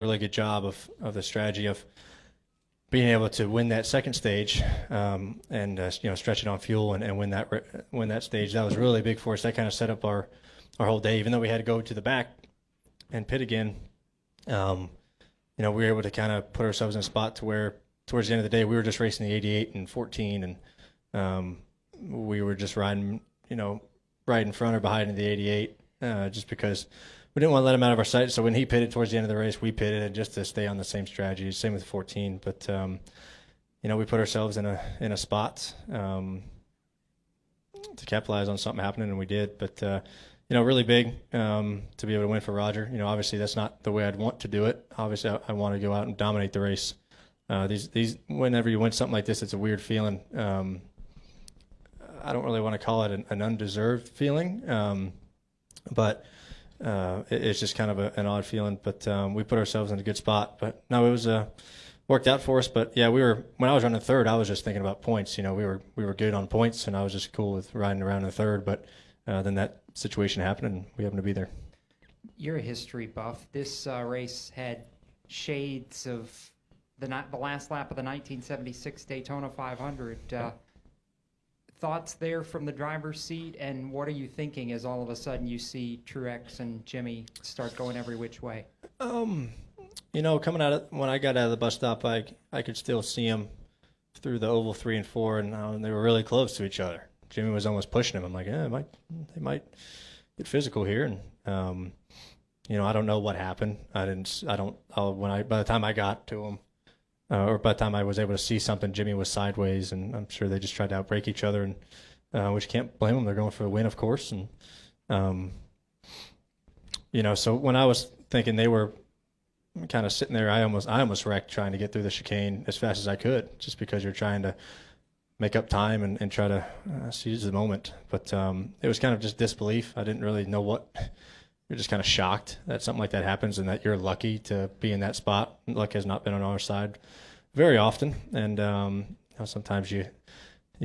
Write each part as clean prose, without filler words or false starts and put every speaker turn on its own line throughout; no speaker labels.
really good job of the strategy of being able to win that second stage and stretch it on fuel and win that stage. That was really big for us. That kind of set up our whole day. Even though we had to go to the back and pit again, we were able to kind of put ourselves in a spot to where towards the end of the day we were just racing the 88 and 14, and we were just riding right in front or behind in the 88 just because we didn't want to let him out of our sight. So when he pitted towards the end of the race, we pitted and just to stay on the same strategy. Same with 14, but we put ourselves in a spot to capitalize on something happening, and we did. But really big to be able to win for Roger. Obviously that's not the way I'd want to do it. Obviously I want to go out and dominate the race. These whenever you win something like this, it's a weird feeling. I don't really want to call it an undeserved feeling, but it's just kind of an odd feeling. But we put ourselves in a good spot. But no, it was worked out for us. But yeah, when I was running third, I was just thinking about points. We were good on points, and I was just cool with riding around in third. But then that situation happened, and we happened to be there.
You're a history buff. This race had shades of the last lap of the 1976 Daytona 500. Thoughts there from the driver's seat, and what are you thinking as all of a sudden you see Truex and Jimmy start going every which way?
Coming when I got out of the bus stop, I could still see them through the oval 3 and 4, and they were really close to each other. Jimmy was almost pushing him. I'm like, they might get physical here, and I don't know what happened. By the time I got to him, or by the time I was able to see something, Jimmy was sideways, and I'm sure they just tried to outbrake each other, and which can't blame them. They're going for a win, of course, and so when I was thinking they were kind of sitting there, I almost wrecked trying to get through the chicane as fast as I could, just because you're trying to make up time and try to seize the moment. But it was kind of just disbelief. I didn't really know what. You're just kind of shocked that something like that happens and that you're lucky to be in that spot. Luck has not been on our side very often, and sometimes you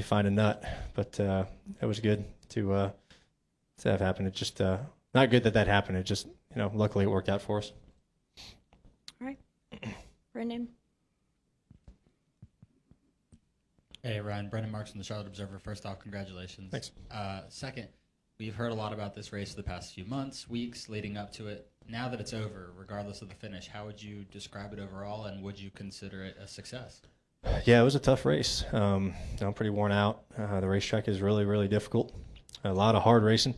find a nut. But it was good to have happen. It just not good that happened. It just luckily it worked out for us.
All right, Brendan.
Hey, Ryan. Brendan Marks from the Charlotte Observer. First off, congratulations.
Thanks.
Second, we've heard a lot about this race the past few months, weeks leading up to it. Now that it's over, regardless of the finish, how would you describe it overall, and would you consider it a success?
Yeah, it was a tough race. I'm pretty worn out. The racetrack is really, really difficult. A lot of hard racing.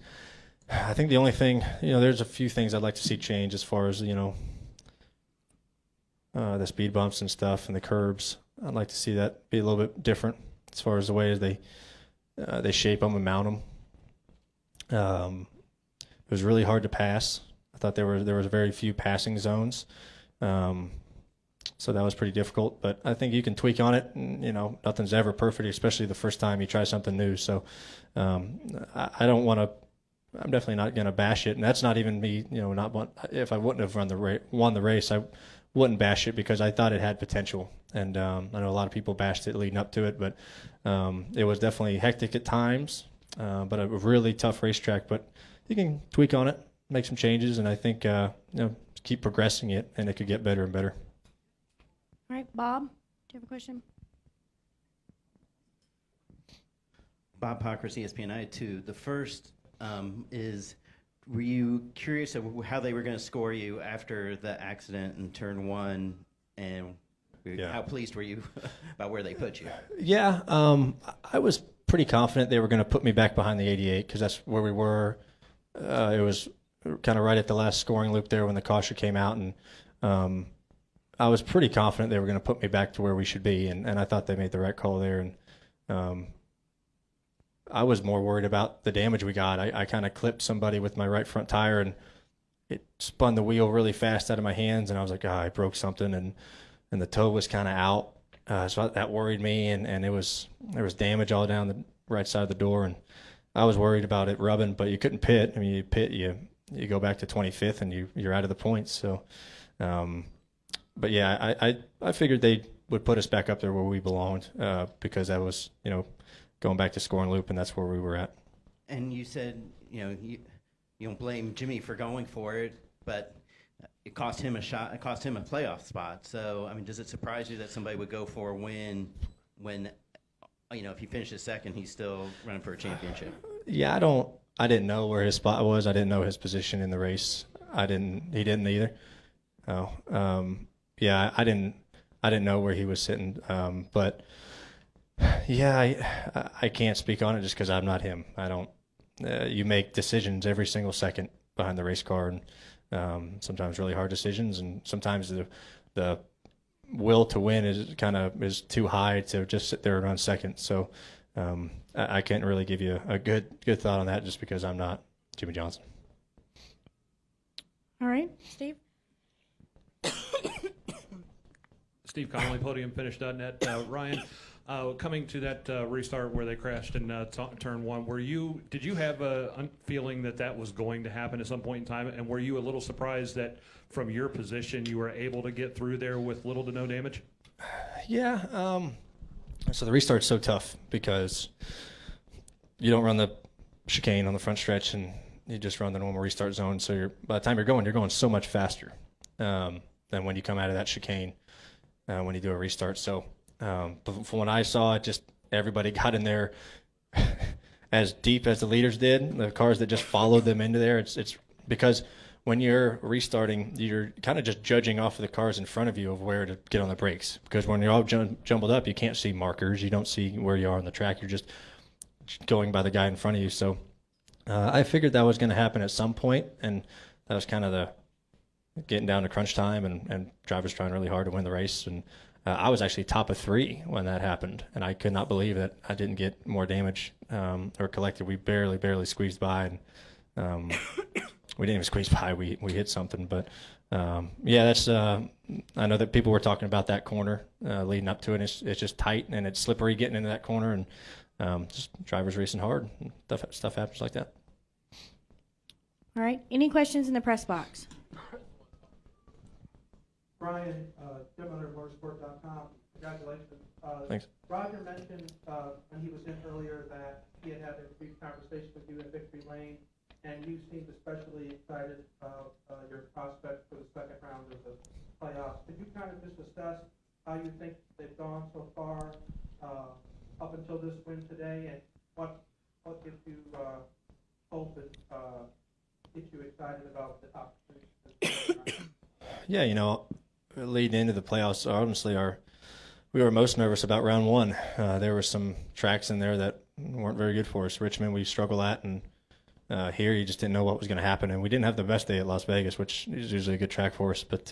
I think the only thing, there's a few things I'd like to see change as far as, the speed bumps and stuff and the curbs. I'd like to see that be a little bit different as far as the way they shape them and mount them. It was really hard to pass. I thought there was very few passing zones, so that was pretty difficult. But I think you can tweak on it. And, nothing's ever perfect, especially the first time you try something new. So I don't want to. I'm definitely not going to bash it, and that's not even me. If I wouldn't have won the race, I wouldn't bash it because I thought it had potential. And I know a lot of people bashed it leading up to it, but it was definitely hectic at times. But a really tough racetrack. But you can tweak on it, make some changes, and I think keep progressing it, and it could get better and better.
All right, Bob, do you have a question?
Bob Pockers, ESPN. I had two. The first is, were you curious of how they were going to score you after the accident in turn 1, and how pleased were you about where they put you?
Yeah, I was pretty confident they were going to put me back behind the 88 because that's where we were. It was kind of right at the last scoring loop there when the caution came out, and I was pretty confident they were going to put me back to where we should be, and I thought they made the right call there. And I was more worried about the damage we got. I kind of clipped somebody with my right front tire, and it spun the wheel really fast out of my hands, and I was like, I broke something, and the toe was kind of out. So that worried me, and there was damage all down the right side of the door, and I was worried about it rubbing, but you couldn't pit. I mean, you pit, you go back to 25th, and you're out of the points. So, but yeah, I figured they would put us back up there where we belonged because that was going back to scoring loop, and that's where we were at.
And you said you don't blame Jimmy for going for it, but it cost him a shot. It cost him a playoff spot. So, I mean, does it surprise you that somebody would go for a win when, if he finishes second, he's still running for a championship?
Yeah, I didn't know where his spot was. I didn't know his position in the race. He didn't either. Yeah, I didn't know where he was sitting. But yeah, I can't speak on it just because I'm not him. I don't. You make decisions every single second behind the race car, and sometimes really hard decisions, and sometimes the will to win is too high to just sit there and run second. So I can't really give you a good thought on that just because I'm not Jimmy Johnson.
All right, Steve?
Steve Connolly, podiumfinish.net. Ryan, coming to that restart where they crashed in turn one, did you have a feeling that was going to happen at some point in time? And were you a little surprised that from your position you were able to get through there with little to no damage?
Yeah. So the restart's so tough because you don't run the chicane on the front stretch and you just run the normal restart zone. So by the time you're going so much faster than when you come out of that chicane when you do a restart. So but from what I saw, it just everybody got in there as deep as the leaders did. The cars that just followed them into there. It's because when you're restarting, you're kind of just judging off of the cars in front of you of where to get on the brakes. Because when you're all jumbled up, you can't see markers. You don't see where you are on the track. You're just going by the guy in front of you. So I figured that was going to happen at some point, and that was kind of the getting down to crunch time and drivers trying really hard to win the race. And I was actually top of 3 when that happened, and I could not believe that I didn't get more damage or collected. We barely squeezed by, and we didn't even squeeze by. We hit something, but yeah, that's. I know that people were talking about that corner leading up to it. It's just tight and it's slippery getting into that corner, and just drivers racing hard. And stuff happens like that.
All right, any questions in the press box?
Brian, Jim under motorsport.com. Congratulations.
Thanks.
Roger mentioned when he was in earlier that he had a brief conversation with you in victory lane, and you seemed especially excited about your prospects for the second round of the playoffs. Could you kind of just assess how you think they've gone so far up until this win today, and what gives you hope and gets you excited about the opportunity?
Yeah, leading into the playoffs, honestly, we were most nervous about round 1. There were some tracks in there that weren't very good for us. Richmond, we struggle at, and here you just didn't know what was going to happen. And we didn't have the best day at Las Vegas, which is usually a good track for us. But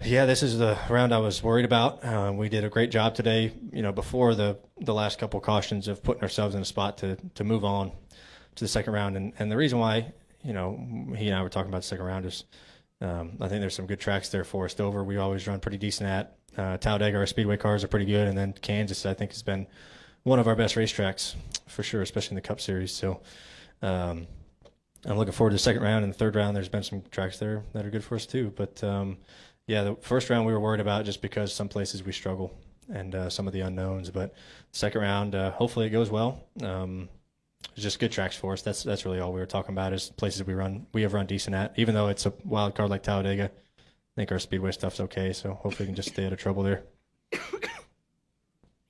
yeah, this is the round I was worried about. We did a great job today, before the last couple of cautions of putting ourselves in a spot to move on to the second round. And the reason why, he and I were talking about the second round is I think there's some good tracks there for us. Dover, we always run pretty decent at. Talladega, our speedway cars are pretty good. And then Kansas, I think, has been one of our best racetracks for sure, especially in the Cup Series. So I'm looking forward to the second round. And the third round, there's been some tracks there that are good for us too. But yeah, the first round we were worried about just because some places we struggle and some of the unknowns. But the second round, hopefully it goes well. It's just good tracks for us. That's really all we were talking about is places we have run decent at. Even though it's a wild card like Talladega, I think our speedway stuff's okay. So hopefully we can just stay out of trouble there.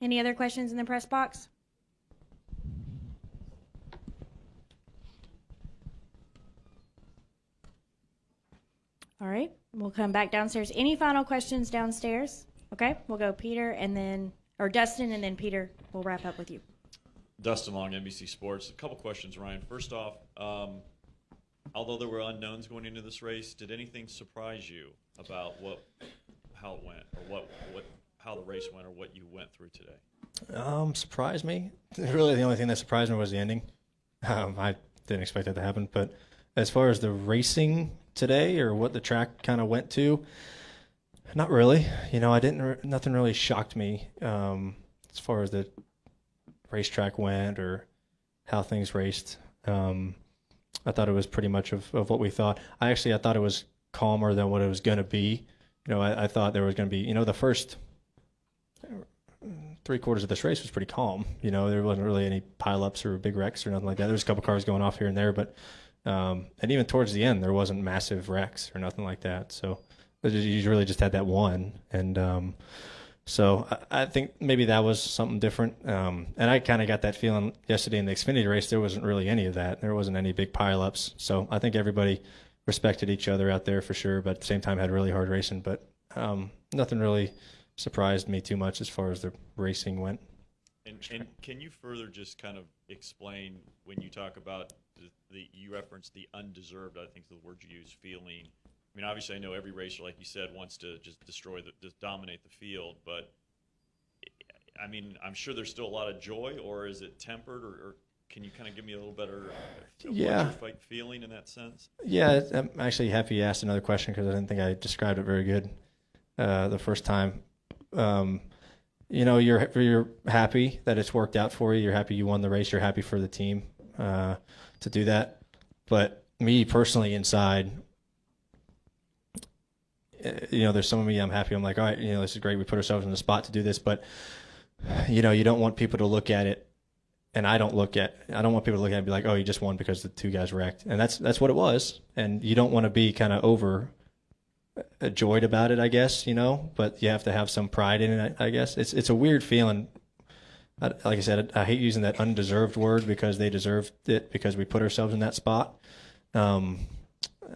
Any other questions in the press box? All right, we'll come back downstairs. Any final questions downstairs? Okay, we'll go Peter or Dustin, and then Peter will wrap up with you.
Dustin Long, NBC Sports. A couple questions, Ryan. First off, although there were unknowns going into this race, did anything surprise you about how it went, or how the race went, or what you went through today?
Surprised me. Really, the only thing that surprised me was the ending. I didn't expect that to happen. But as far as the racing today, or what the track kind of went to, not really. Nothing really shocked me as far as the racetrack went or how things raced. I thought it was pretty much of what we thought. I thought it was calmer than what it was going to be. I thought there was going to be, the first 3/4 of this race was pretty calm. There wasn't really any pileups or big wrecks or nothing like that. There was a couple cars going off here and there, but And even towards the end, there wasn't massive wrecks or nothing like that. So you really just had that one. And so I think maybe that was something different. And I kind of got that feeling yesterday in the Xfinity race. There wasn't really any of that. There wasn't any big pileups. So I think everybody respected each other out there for sure, but at the same time had really hard racing. But nothing really surprised me too much as far as the racing went.
And can you further just kind of explain when you talk about you referenced the undeserved, I think the word you use, feeling. I mean, obviously I know every racer, like you said, wants to just just dominate the field, but I mean, I'm sure there's still a lot of joy, or is it tempered, or can you kind of give me a little better what you're feeling in that sense? Yeah,
I'm actually happy you asked another question because I didn't think I described it very good the first time. You know, you're happy that it's worked out for you. You're happy you won the race. You're happy for the team to do that. But me personally inside, you know, there's some of me, I'm happy. I'm like, all right, you know, this is great. We put ourselves in the spot to do this. But, you know, you don't want people to look at it. And I don't want people to look at it and be like, oh, you just won because the two guys wrecked. And that's what it was. And you don't want to be kind of overjoyed about it, I guess, you know, but you have to have some pride in it, I guess. It's a weird feeling. Like I said, I hate using that undeserved word because they deserved it because we put ourselves in that spot.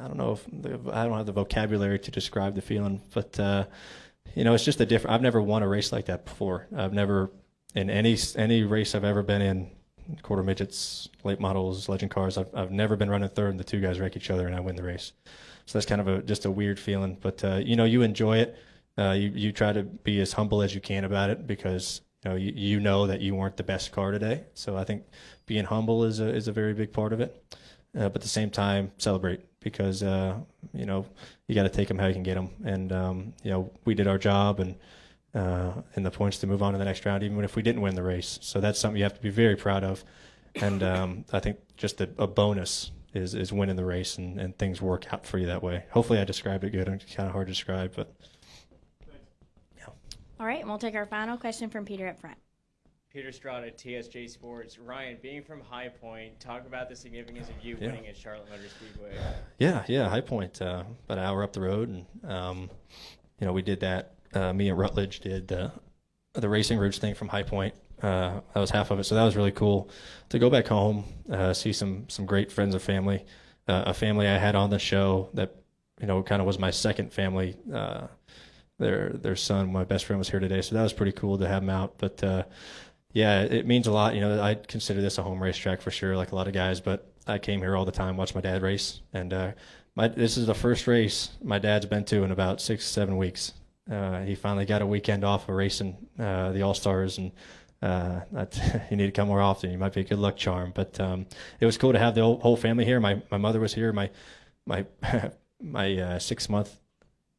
I don't know I don't have the vocabulary to describe the feeling, but you know, it's just I've never won a race like that before. I've never, in any race I've ever been in, quarter midgets, late models, legend cars, I've never been running third and the two guys wreck each other and I win the race. So that's kind of just a weird feeling, but you know, you enjoy it. You try to be as humble as you can about it because you know that you weren't the best car today. So I think being humble is a very big part of it. But at the same time, celebrate because you know, you got to take them how you can get them. And you know, we did our job and the points to move on to the next round, even if we didn't win the race. So that's something you have to be very proud of. And I think just a bonus is winning the race and things work out for you that way. Hopefully I described it good. It's kind of hard to describe, but yeah.
All right, and we'll take our final question from Peter up front.
Peter Strada, TSJ Sports. Ryan, being from High Point, talk about the significance of you winning at Charlotte Motor Speedway.
Yeah, High Point, about an hour up the road, and you know, we did that. Me and Rutledge did the Racing Roots thing from High Point. That was half of it, so that was really cool to go back home, see some great friends and family, a family I had on the show that, you know, kind of was my second family. Their son, my best friend, was here today, so that was pretty cool to have him out. But yeah, it means a lot. You know, I consider this a home racetrack for sure, like a lot of guys. But I came here all the time, watched my dad race, and this is the first race my dad's been to in about 6-7 weeks. He finally got a weekend off of racing the All-Stars, and you need to come more often. You might be a good luck charm. But it was cool to have the whole family here. My mother was here. My 6-month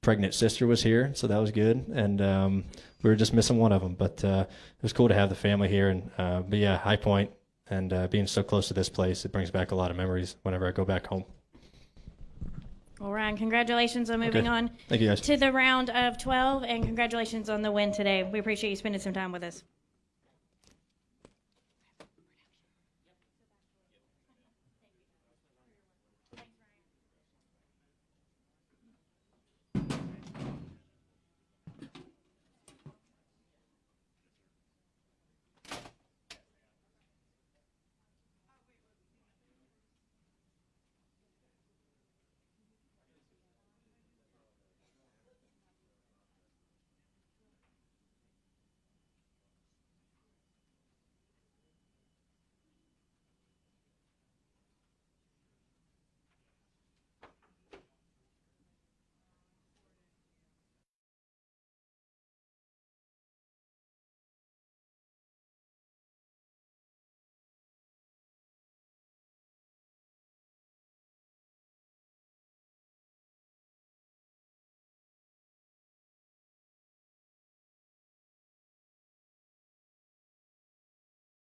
pregnant sister was here, so that was good. And we were just missing one of them. But it was cool to have the family here. And but yeah, High Point and being so close to this place, it brings back a lot of memories whenever I go back home.
Well, Ryan, congratulations on moving on
Thank you, guys.
to the round of 12, and congratulations on the win today. We appreciate you spending some time with us.